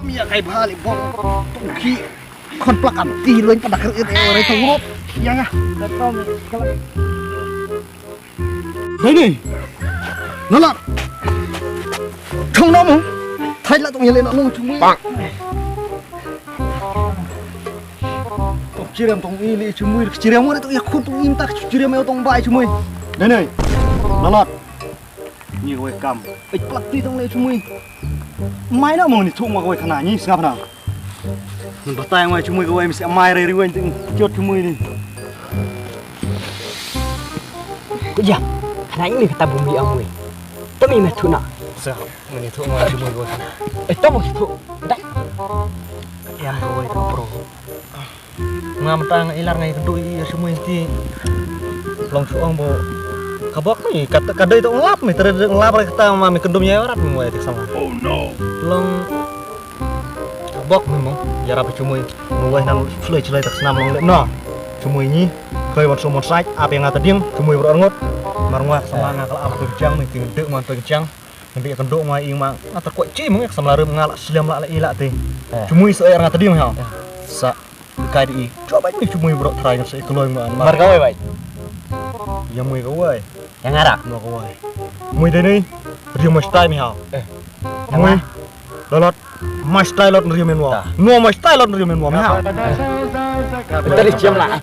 Mia kayak balik bong. Tungki kon plakam ti loin pada kerja orang tunggu. Iya ya. Betul kalau. Đây nó lọt không nó mà thay lại tụi mình lên nó luôn chúng mình tụi chia tụi mình đi chúng mình chia mua tụi mình không tụi mình tak chia mua tụi bay chúng mình đây này nó lọt nhiều người cầm ít plak đi tụi này chúng mình mai đó mà mình thua mà người khả năng như sao nào mình bắt tay ngoài chúng mình người mình sẽ mai đây đi quên chốt chúng mình đi cái gì khả năng kata bumi amui tapi meh tu nak sao mình thua ngoài chúng mình rồi itu mau tu dah em rồi thằng pro ngam tang ilar ngai kendui semua inti long suang bo kabak ni kata kadai tu ngelap mi terus ngelap kata mami kendumnya orang mi mulai sama oh no long kabak memang ya rapi cumui mulai nan flui celai tak senam long no cumui ni khơi một số một sách apa yang ngata diem cumui berongot marungwa sama ngakal apa kerjang mi tingdek man kerjang nanti kenduk mai ing mang ngata kuat ci mung sama larum ngalak seliam lak ila teh cumui seorang ngata diem ha sa kai di coba ni cumui bro try ngasih keluar mar kau baik yang mui kau ai yang ada no kau ai mui deh ni rio mas style mi ha mui lolot mas style lot rio menwa no mas style lot rio menwa mi ha tadi jam lah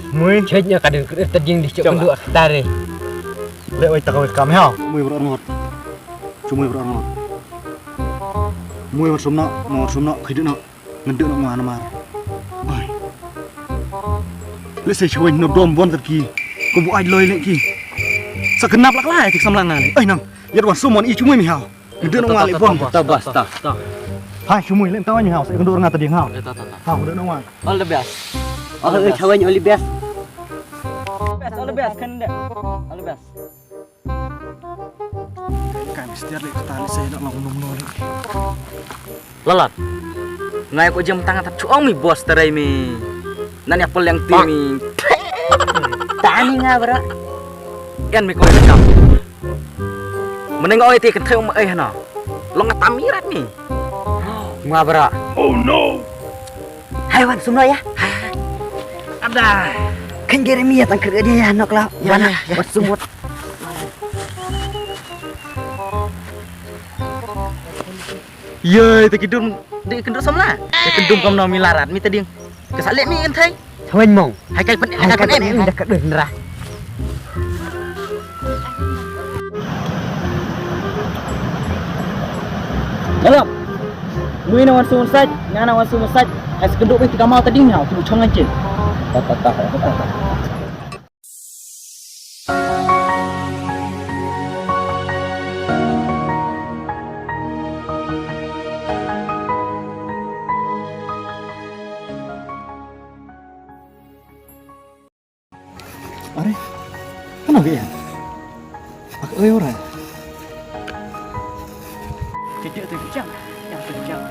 mui ceknya kadang terjing di cek kedua tadi lek oi takau kam ha mui berongot chúng mình berongot mui một sum nọ khi đứa nọ ngân đứa nọ ngoài nó mà lấy xe chui nộp đom von thật kỳ cũng vụ ai lơi lệ kỳ sao cần nắp lắc lại thì xăm lăng này ấy nằng nhật bản số món y chúng mình hào đưa nó ngoài lại von tabas hai chúng mình lên tao như hào sẽ con đôi ngà từ điếng hào hào đưa nó ngoài all the best kawan all the best all the best kan deh all the best cái mesti ada kita xe nak mau nung lagi lolot ngai ko jam tangan tap cuong mi bos terai mi nan apel yang ti mi tani nga bra yan mi ko kam meneng oi ti kan theu ma ai hana long tamirat ni nga bra oh no hai wan sumno ya ada kan Jeremia tang kerja dia nok lah mana bos sumut ye te kidum de kenduk samla te kendum kam no mi larat mi tading kesalik mi kan thai Thawin mong hai kai pen em dah kat nerah Dalam mui nawan sumun saj ngana wan sumun saj as kenduk ti kamal tadi ngau tu chong ancin tak Are, kenapa ya? Aku orang. Cecek tu kejam yang kejam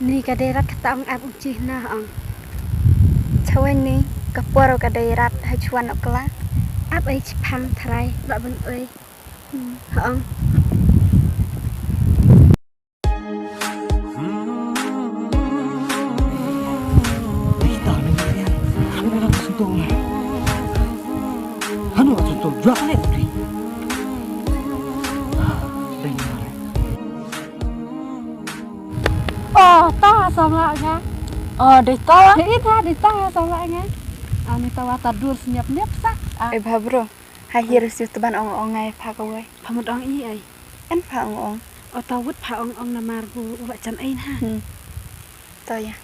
Ni kaderat kata ang abang cihna ang cawan ni kapur kaderat hajuan okla ab ai pang trai bak ben oi ang Kita ni ya. Hanu nak sentuh. Hanu nak sentuh. Jual ni tu. oh ta xong lại nha để to ít ha để to xong lại nha ani tawa tadur senyap nyap sak Ê bà bro, hai hirus itu ban ong ngai pha kawai. phamut ong i ai En pha ong. tawut pha ong namar bu ba chan ain ha To ya.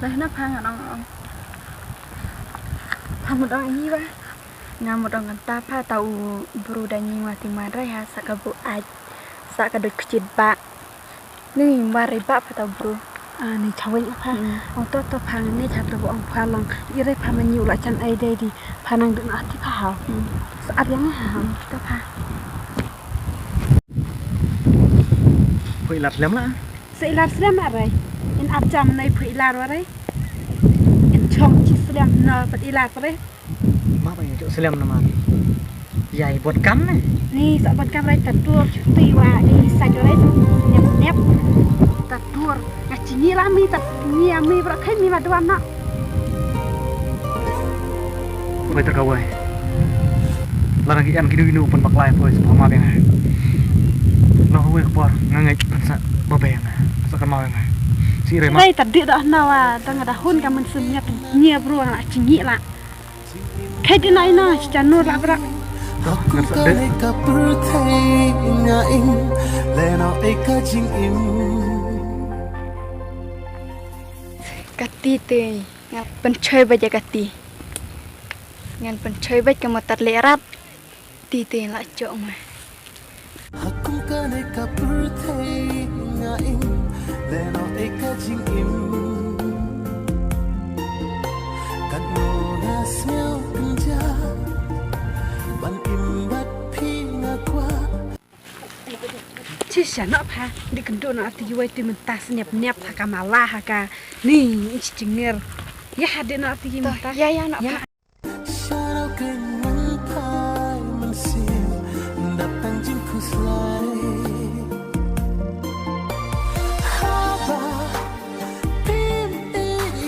Lah na pha ngan ong. phamut ong i ba Ngamut ong ta pha tau bro danyi mati marai ha sakabu aj. Sakadut kecil bak. Ni mari bak pha tau bro. Ni cawen apa? Auto to phang ni chatu ong phalong ire phaman yu la chan ai dei di phanang du na ti phao. Saat yang ha to pha. Phui lạt lắm lá. Sei lar slam arai. In ap jam nei phui lar arai. In chong chi slam na pat ilar pare. Má bây giờ chỗ xem là mà dày bột cắm này. Ni sa bat kam rai tatur ti wa di sa rai. Nep tatur. Ka chingi la mi tat ni ami bra khai mi ma duam na. Bây giờ cậu ơi. Là lagi an kinu pun bak lai poi sama beng. Lo huwe kepor ngangai sa babeng. Sakan mau yang. Si re ma. Rai tad di dah na wa tang da hun ka man sum nya nya bro na chingi la. Khai di nai na cha nur la bra. Ngan sa de. Kati te ngal pencoy baja kati. Ngal pencoy baj ka matat lerat. Ti te la chok ma. Hakum kane kapurthei nga in leno eka jing im kan no na smell pinja ban im bat phi nga kwa Chi sha na pha di kan do na ti wai ti man tas nep ha ka mala ha ka ni chi chinger ya hade na ti man ta Ya ya nak. sharau ken man phai man sim datang jing khuslai haba pin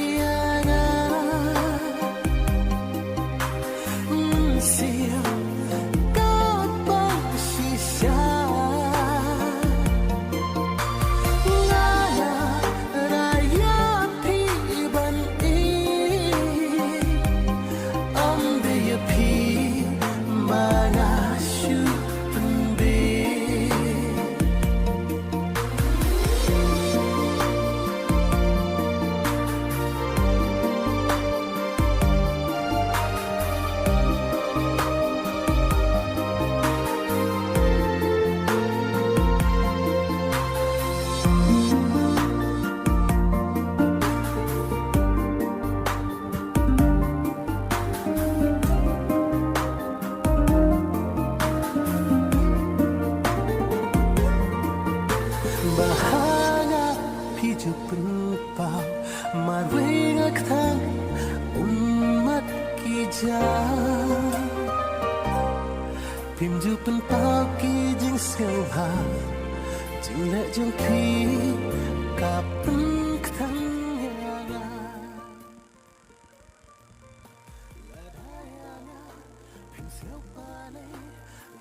iana sim kat bang shisha ngaya raya phi ban i ambe ya phi mana shu pande bahana piju penpau marwinga kthang umat kija pimju penpau ki jing selha jing le jing pi kapen kthang yana ladayana pim sel pane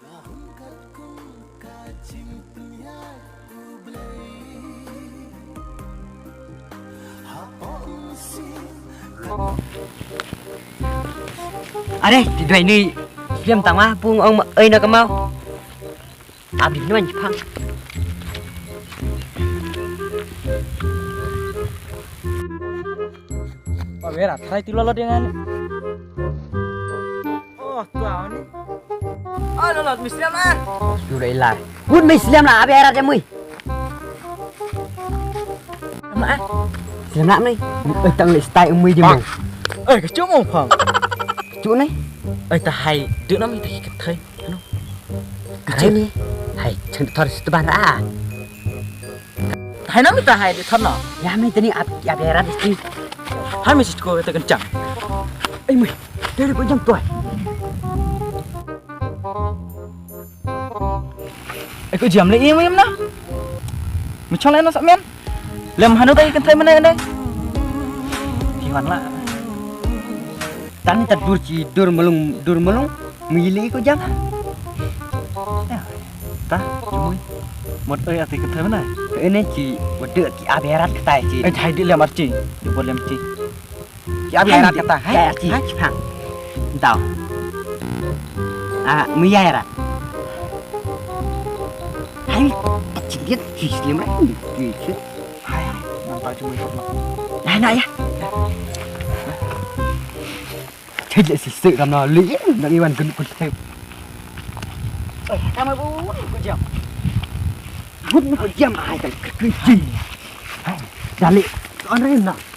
na hun kat kung ka jing penyai Ade, di dua ini diam tama pung ông ơi nó mau. Abdi nó anh phang. Pak Vera, try ti lolo dengan. Oh, tuan ni. Oh, lolot Muslim ah. Sudah ilar. Bun Muslim lah abi arat jamui. Ama ah. Islam nak ni. Tang le style umui je mu. Cái chỗ mong phẳng. Chỗ này. Ta hay đứa nó mới thấy cái thấy. Cái ni. Hai, chân thor seteban ah. Hay nó mới ta hay để thân nó. Ya mi tani abi arat isti. Hai mình chỉ coi ta cần chẳng. Ai mui. Dari pun jam tuai. Cái jam lấy im im nó. Mình cho lên nó sẵn men. Làm hắn nó tay cần thấy bên đây. Thì hoàn lại. Tani tak dur melung milih ko jam. Ta, cuma một ơi à thì cái thế này. Cái này chỉ một đứa chỉ abi arat ketai chỉ. Anh thấy đi làm gì? Đi buat làm gì? Chỉ abi arat kata. Hai chỉ phang. Tahu. Ah, mi arat. Hai, chỉ biết chỉ liam đấy. Chỉ chứ. Hai, nampak cuma itu. Này này ya. Chơi lại sự làm nó lý nó đi bàn cân theo. Em ơi bố có chậm. Bố có chậm ai cái gì? Ra lị. Aneh nak.